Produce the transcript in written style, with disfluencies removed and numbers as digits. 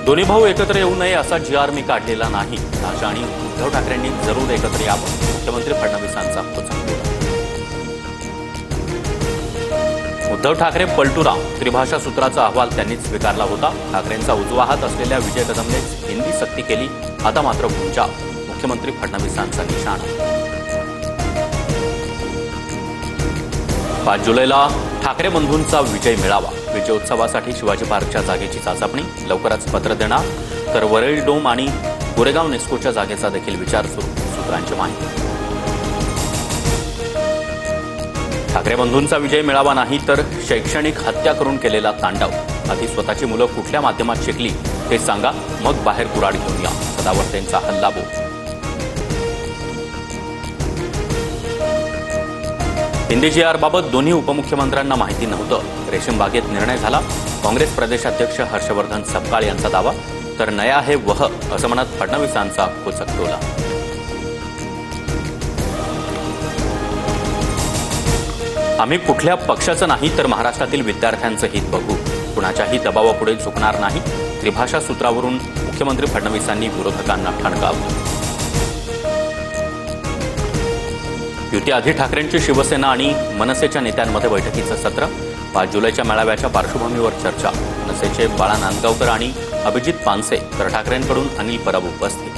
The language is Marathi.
दोन्ही भाऊ एकत्र येऊ नये असा जी.आर. मी काढलेला नाही. राजा आणि उद्धव ठाकरेंनी जरूर एकत्र यावं. मुख्यमंत्री फडणवीसांचा खोचंबा. उद्धव ठाकरे पलटूराम त्रिभाषा सूत्राचा अहवाल त्यांनीच स्वीकारला होता. ठाकरेंचा उजवा हात असलेल्या विजय कदमनेच हिंदी सक्ती केली. आता मात्र गुंजा. मुख्यमंत्री फडणवीसांचा निशाणा. 5 जुलैला ठाकरे बंधूंचा विजय मेळावा. विजयोत्सवासाठी शिवाजी पार्कच्या जागेची चाचपणी. लवकरच पत्र देणार. तर वरळी डोम आणि गोरेगाव नेस्कोच्या जागेचा देखील विचार सुरू. सूत्रांची माहिती. ठाकरे बंधूंचा विजय मेळावा नाही तर शैक्षणिक हत्या करून केलेला तांडव. आधी स्वतःची मुलं कुठल्या माध्यमात शिकली ते सांगा, मग बाहेर कुऱ्हाड घेऊन या. सदावर्तेंचा हल्लाबोल. हिंदी जी.आर.बाबत दोन्ही उपमुख्यमंत्र्यांना माहिती नव्हतं. रेशीम बागेत निर्णय झाला. काँग्रेस प्रदेशाध्यक्ष हर्षवर्धन सपकाळ यांचा दावा. तर नया है वह असं म्हणत फडणवीसांचा खोचक टोला. आम्ही कुठल्या पक्षाचं नाही तर महाराष्ट्रातील विद्यार्थ्यांचं हित बघू. कुणाच्याही दबावापुढे झुकणार नाही. त्रिभाषा सूत्रावरून मुख्यमंत्री फडणवीसांनी विरोधकांना ठणकावलं. युतीआधी ठाकरेंची शिवसेना आणि मनसेच्या नेत्यांमध्ये बैठकीचं सत्र. 5 जुलैच्या मेळाव्याच्या पार्श्वभूमीवर चर्चा. मनसेचे बाळा नांदगावकर आणि अभिजित पानसे तर ठाकरेंकडून अनिल परब उपस्थित.